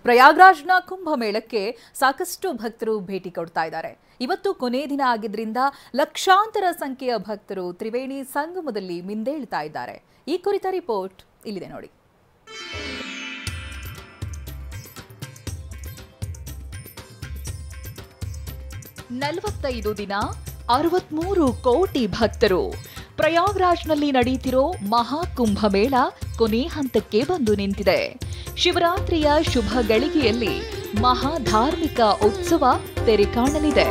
ಪ್ರಯಾಗ್ರಾಜ್ನ ಕುಂಭಮೇಳಕ್ಕೆ ಸಾಕಷ್ಟು ಭಕ್ತರು ಭೇಟಿ ಕೊಡ್ತಾ ಇದ್ದಾರೆ. ಇವತ್ತು ಕೊನೆ ದಿನ ಆಗಿದ್ರಿಂದ ಲಕ್ಷಾಂತರ ಸಂಖ್ಯೆಯ ಭಕ್ತರು ತ್ರಿವೇಣಿ ಸಂಗಮದಲ್ಲಿ ಮಿಂದೇಳ್ತಾ ಇದ್ದಾರೆ. ಈ ಕುರಿತ ರಿಪೋರ್ಟ್ ಇಲ್ಲಿದೆ ನೋಡಿ. ದಿನ 63 ಕೋಟಿ ಭಕ್ತರು. ಪ್ರಯಾಗ್ರಾಜ್ನಲ್ಲಿ ನಡೆಯುತ್ತಿರೋ ಮಹಾಕುಂಭಮೇಳ ಕೊನೆ ಹಂತಕ್ಕೆ ಬಂದು ನಿಂತಿದೆ. ಶಿವರಾತ್ರಿಯ ಶುಭ ಗಳಿಗೆಯಲ್ಲಿ ಮಹಾಧಾರ್ಮಿಕ ಉತ್ಸವ ತೆರೆ ಕಾಣಲಿದೆ.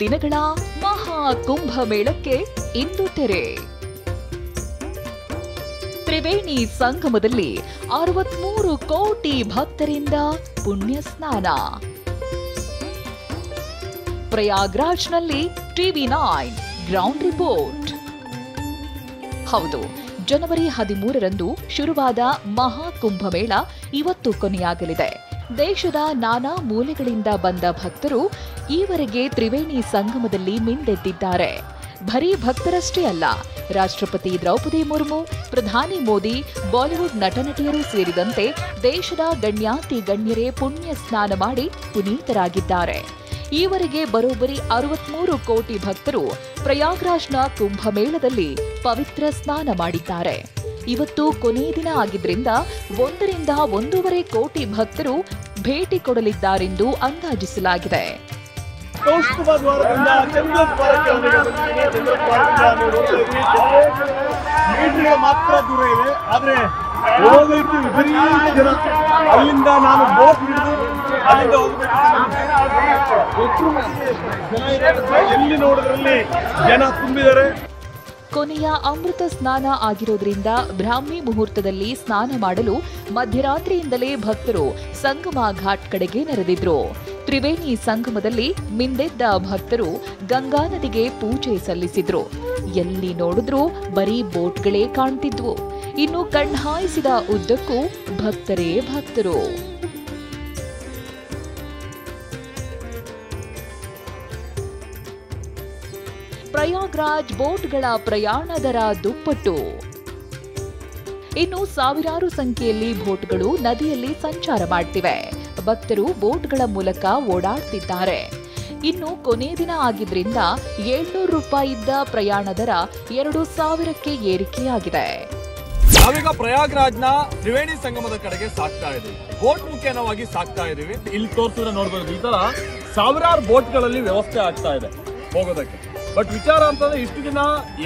ದಿನಗಳ ಮಹಾಕುಂಭಮೇಳಕ್ಕೆ ಇಂದು ತೆರೆ. ತ್ರಿವೇಣಿ ಸಂಗಮದಲ್ಲಿ 63 ಕೋಟಿ ಭಕ್ತರಿಂದ ಪುಣ್ಯ ಸ್ನಾನ. ಪ್ರಯಾಗ್ರಾಜ್ನಲ್ಲಿ TV9 ಗ್ರೌಂಡ್ ರಿಪೋರ್ಟ್. ಹೌದು, ಜನವರಿ 13ರಂದು ಶುರುವಾದ ಮಹಾಕುಂಭಮೇಳ ಇವತ್ತು ಕೊನೆಯಾಗಲಿದೆ. ದೇಶದ ನಾನಾ ಮೂಲೆಗಳಿಂದ ಬಂದ ಭಕ್ತರು ಈವರೆಗೆ ತ್ರಿವೇಣಿ ಸಂಗಮದಲ್ಲಿ ಮಿಂದೆದ್ದಿದ್ದಾರೆ. ಬರೀ ಭಕ್ತರಷ್ಟೇ ಅಲ್ಲ, ರಾಷ್ಟ್ರಪತಿ ದ್ರೌಪದಿ ಮುರ್ಮು, ಪ್ರಧಾನಿ ಮೋದಿ, ಬಾಲಿವುಡ್ ನಟನಟಿಯರು ಸೇರಿದಂತೆ ದೇಶದ ಗಣ್ಯಾತಿ ಗಣ್ಯರೇ ಪುಣ್ಯ ಸ್ನಾನ ಮಾಡಿ ಪುನೀತರಾಗಿದ್ದಾರೆ. ಈವರೆಗೆ ಬರೋಬ್ಬರಿ 63 ಕೋಟಿ ಭಕ್ತರು ಪ್ರಯಾಗ್ರಾಜ್ನ ಕುಂಭಮೇಳದಲ್ಲಿ ಪವಿತ್ರ ಸ್ನಾನ ಮಾಡಿದ್ದಾರೆ. ಇವತ್ತು ಕೊನೆ ದಿನ ಆಗಿದ್ರಿಂದ 1 ರಿಂದ 1.5 ಕೋಟಿ ಭಕ್ತರು ಭೇಟಿ ಕೊಡಲಿದ್ದಾರೆಂದು ಅಂದಾಜಿಸಲಾಗಿದೆ. ಮಾತ್ರ ದೂರ ಇದೆ, ಆದ್ರೆ ಹೋಗೋದಕ್ಕೆ ವಿಪರೀತ ಜನ. ಅಲ್ಲಿಂದ ನಾನು ಬೋಟ್ ಹಿಡಿದು ಅಲ್ಲಿಂದ ಎಲ್ಲಿ ನೋಡಿದ್ರಲ್ಲಿ ಜನ ತುಂಬಿದ್ದಾರೆ. ಕೊನೆಯ ಅಮೃತ ಸ್ನಾನ ಆಗಿರೋದ್ರಿಂದ ಬ್ರಾಹ್ಮಿ ಮುಹೂರ್ತದಲ್ಲಿ ಸ್ನಾನ ಮಾಡಲು ಮಧ್ಯರಾತ್ರಿಯಿಂದಲೇ ಭಕ್ತರು ಸಂಗಮ ಘಾಟ್ ಕಡೆಗೆ ನೆರೆದಿದ್ರು. ತ್ರಿವೇಣಿ ಸಂಗಮದಲ್ಲಿ ಮಿಂದೆದ್ದ ಭಕ್ತರು ಗಂಗಾ ನದಿಗೆ ಪೂಜೆ ಸಲ್ಲಿಸಿದ್ರು. ಎಲ್ಲಿ ನೋಡಿದ್ರೂ ಬರೀ ಬೋಟ್ಗಳೇ ಕಾಣ್ತಿದ್ವು. ಇನ್ನು ಕಣ್ಹಾಯಿಸಿದ ಉದ್ದಕ್ಕೂ ಭಕ್ತರೇ ಭಕ್ತರು. ಪ್ರಯಾಗ್ರಾಜ್ ಬೋಟ್ಗಳ ಪ್ರಯಾಣ ದರ ದುಪ್ಪಟ್ಟು. ಇನ್ನು ಸಾವಿರಾರು ಸಂಖ್ಯೆಯಲ್ಲಿ ಬೋಟ್ಗಳು ನದಿಯಲ್ಲಿ ಸಂಚಾರ ಮಾಡ್ತಿವೆ. ಭಕ್ತರು ಬೋಟ್ಗಳ ಮೂಲಕ ಓಡಾಡ್ತಿದ್ದಾರೆ. ಇನ್ನು ಕೊನೆ ದಿನ ಆಗಿದ್ರಿಂದ 700 ರೂಪಾಯಿ ಇದ್ದ ಪ್ರಯಾಣ ದರ 2000ಕ್ಕೆ ಏರಿಕೆಯಾಗಿದೆ. ನಾವೀಗ ಪ್ರಯಾಗ್ರಾಜ್ನ ತ್ರಿವೇಣಿ ಸಂಗಮದ ಕಡೆಗೆ ಸಾಕ್ತಾ ಇದೀವಿ. ಬೋಟ್ ಮುಖೇನವಾಗಿ ಸಾಕ್ತಾ ಇದೀವಿ. ಇಲ್ಲಿ ತೋರಿಸಿದ್ರೆ ನೋಡ್ಬೋದು, ಈ ತರ ಸಾವಿರಾರು ಬೋಟ್ಗಳಲ್ಲಿ ವ್ಯವಸ್ಥೆ ಆಗ್ತಾ ಇದೆ ಹೋಗೋದಕ್ಕೆ. ಬಟ್ ವಿಚಾರ ಅಂತಂದ್ರೆ ಇಷ್ಟು ದಿನ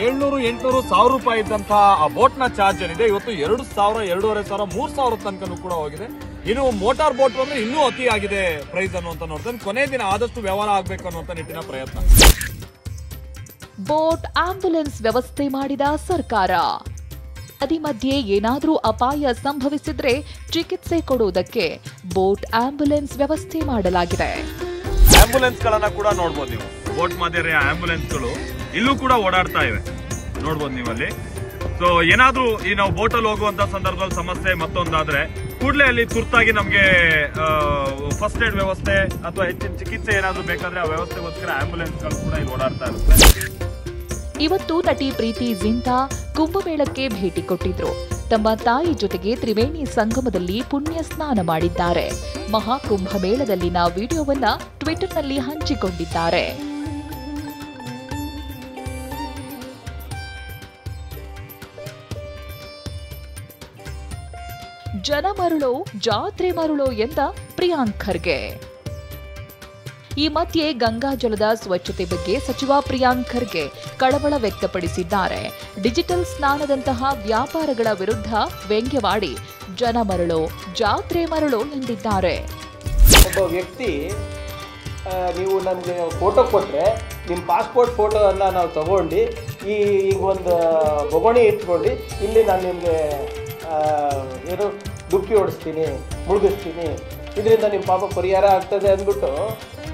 700, 800, 1000 ರೂಪಾಯಿ ಇದ್ದಂತಹ ಆ ಬೋಟ್ ನ ಚಾರ್ಜ್ ಏನಿದೆ ಇವತ್ತು 2000, 2500, 3000 ತನಕನೂ ಕೂಡ ಹೋಗಿದೆ. ಇನ್ನು ಮೋಟಾರ್ ಬೋಟ್ ಬಂದ್ರೆ ಇನ್ನೂ ಅತಿ ಆಗಿದೆ ಪ್ರೈಸ್ ಅನ್ನುವಂತ ನೋಡ್ತಾರೆ. ಕೊನೆ ದಿನ ಆದಷ್ಟು ವ್ಯವಹಾರ ಆಗ್ಬೇಕು ಅನ್ನುವಂತ ನಿಟ್ಟಿನ ಪ್ರಯತ್ನ. ಬೋಟ್ ಆಂಬ್ಯುಲೆನ್ಸ್ ವ್ಯವಸ್ಥೆ ಮಾಡಿದ ಸರ್ಕಾರ. ನದಿ ಮಧ್ಯೆ ಏನಾದ್ರೂ ಅಪಾಯ ಸಂಭವಿಸಿದ್ರೆ ಚಿಕಿತ್ಸೆ ಕೊಡುವುದಕ್ಕೆ ಬೋಟ್ ಆಂಬ್ಯುಲೆನ್ಸ್ ವ್ಯವಸ್ಥೆ ಮಾಡಲಾಗಿದೆ. ಆಂಬ್ಯುಲೆನ್ಸ್ ಗಳನ್ನ ಕೂಡ ನೋಡ್ಬೋದು ನೀವು. ಬೋಟ್ ಮಾದರಿಯ ಆಂಬ್ಯುಲೆನ್ಸ್ಗಳು ಇಲ್ಲೂ ಕೂಡ ಓಡಾಡ್ತಾ ಇವೆ, ನೋಡ್ಬೋದು ನೀವಲ್ಲಿ. ಸೊ ಏನಾದ್ರೂ ಈ ನಾವು ಬೋಟಲ್ಲಿ ಹೋಗುವಂತ ಸಂದರ್ಭದಲ್ಲಿ ಸಮಸ್ಯೆ ಮತ್ತೊಂದಾದ್ರೆ ಕೂಡಲೇ ಅಲ್ಲಿ ತುರ್ತಾಗಿ ನಮ್ಗೆ ಫಸ್ಟ್ ಏಡ್ ವ್ಯವಸ್ಥೆ ಅಥವಾ ಹೆಚ್ಚಿನ ಚಿಕಿತ್ಸೆ ಏನಾದ್ರೂ ಬೇಕಾದ್ರೆ ಆ ವ್ಯವಸ್ಥೆಗೋಸ್ಕರ ಆಂಬ್ಯುಲೆನ್ಸ್ಗಳು ಕೂಡ ಇಲ್ಲಿ ಓಡಾಡ್ತಾ ಇರುತ್ತೆ. ಇವತ್ತು ನಟಿ ಪ್ರೀತಿ ಜಿಂಟಾ ಕುಂಭಮೇಳಕ್ಕೆ ಭೇಟಿ ಕೊಟ್ಟಿದ್ರು. ತಮ್ಮ ತಾಯಿ ಜೊತೆಗೆ ತ್ರಿವೇಣಿ ಸಂಗಮದಲ್ಲಿ ಪುಣ್ಯ ಸ್ನಾನ ಮಾಡಿದ್ದಾರೆ. ಮಹಾಕುಂಭಮೇಳದಲ್ಲಿನ ವಿಡಿಯೋವನ್ನ ಟ್ವಿಟರ್ನಲ್ಲಿ ಹಂಚಿಕೊಂಡಿದ್ದಾರೆ. ಜನ ಮರುಳೋ ಜಾತ್ರೆ ಮರುಳೋ ಎಂದ ಪ್ರಿಯಾಂಕ್ ಖರ್ಗೆ. ಈ ಮಧ್ಯೆ ಗಂಗಾ ಜಲದ ಸ್ವಚ್ಛತೆ ಬಗ್ಗೆ ಸಚಿವ ಪ್ರಿಯಾಂಕ್ ಖರ್ಗೆ ಕಳವಳ ವ್ಯಕ್ತಪಡಿಸಿದ್ದಾರೆ. ಡಿಜಿಟಲ್ ಸ್ನಾನದಂತಹ ವ್ಯಾಪಾರಗಳ ವಿರುದ್ಧ ವ್ಯಂಗ್ಯವಾಡಿ ಜನ ಮರುಳೋ ಜಾತ್ರೆ ಮರುಳೋ ಎಂದಿದ್ದಾರೆ. ಒಬ್ಬ ವ್ಯಕ್ತಿ ನೀವು ನಮಗೆ ಫೋಟೋ ಕೊಟ್ಟರೆ ನಿಮ್ಮ ಪಾಸ್ಪೋರ್ಟ್ ಫೋಟೋವನ್ನು ನಾವು ತಗೊಂಡು ಈಗ ಒಂದು ಬೊಗಣಿ ಇಟ್ಕೊಂಡು ಇಲ್ಲಿ ನಾನು ನಿಮಗೆ ಏನು ಡುಕ್ಕಿ ಓಡಿಸ್ತೀನಿ, ಮುಳುಗಿಸ್ತೀನಿ, ಇದರಿಂದ ನಿಮ್ಮ ಪಾಪ ಪರಿಹಾರ ಆಗ್ತದೆ ಅಂದ್ಬಿಟ್ಟು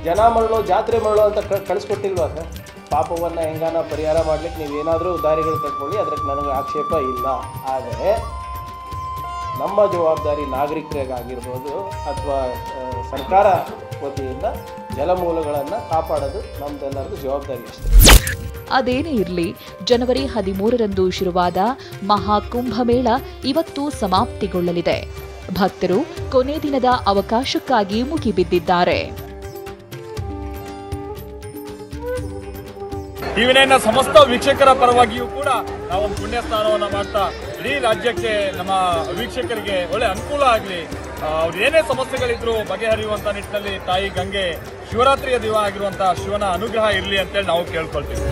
ಜನ ಮರಳೋ ಜಾತ್ರೆ ಮರಳೋ ಅಂತ ಕಳಿಸ್ಕೊಟ್ಟಿಲ್ವಾ ಸರ್? ಪಾಪವನ್ನು ಹೆಂಗಾನ ಪರಿಹಾರ ಮಾಡ್ಲಿಕ್ಕೆ ನೀವೇನಾದರೂ ದಾರಿಗಳು ಕಟ್ಕೊಳ್ಳಿ, ಅದಕ್ಕೆ ನನಗೆ ಆಕ್ಷೇಪ ಇಲ್ಲ. ಆದರೆ ನಮ್ಮ ಜವಾಬ್ದಾರಿ ನಾಗರಿಕರಿಗಾಗಿರ್ಬೋದು ಅಥವಾ ಸರ್ಕಾರ ವತಿಯಿಂದ ಜಲಮೂಲಗಳನ್ನು ಕಾಪಾಡೋದು ನಮ್ದೆಲ್ಲರದು ಜವಾಬ್ದಾರಿ ಅಷ್ಟೇ. ಅದೇನೇ ಇರಲಿ, ಜನವರಿ 13ರಂದು ಶುರುವಾದ ಮಹಾಕುಂಭಮೇಳ ಇವತ್ತು ಸಮಾಪ್ತಿಗೊಳ್ಳಲಿದೆ. ಭಕ್ತರು ಕೊನೆ ದಿನದ ಅವಕಾಶಕ್ಕಾಗಿ ಮುಗಿಬಿದ್ದಿದ್ದಾರೆ. ಟಿವಿ9ನ ಸಮಸ್ತ ವೀಕ್ಷಕರ ಪರವಾಗಿಯೂ ಕೂಡ ನಾವೊಂದು ಪುಣ್ಯ ಸ್ನಾನವನ್ನ ಮಾಡ್ತಾ ಇಡೀ ರಾಜ್ಯಕ್ಕೆ, ನಮ್ಮ ವೀಕ್ಷಕರಿಗೆ ಒಳ್ಳೆ ಅನುಕೂಲ ಆಗಲಿ, ಅವ್ರು ಏನೇ ಸಮಸ್ಯೆಗಳಿದ್ರು ಬಗೆಹರಿಯುವಂತ ನಿಟ್ಟಿನಲ್ಲಿ ತಾಯಿ ಗಂಗೆ ಶಿವರಾತ್ರಿಯ ದಿನ ಆಗಿರುವಂತಹ ಶಿವನ ಅನುಗ್ರಹ ಇರಲಿ ಅಂತೇಳಿ ನಾವು ಕೇಳ್ಕೊಳ್ತೀವಿ.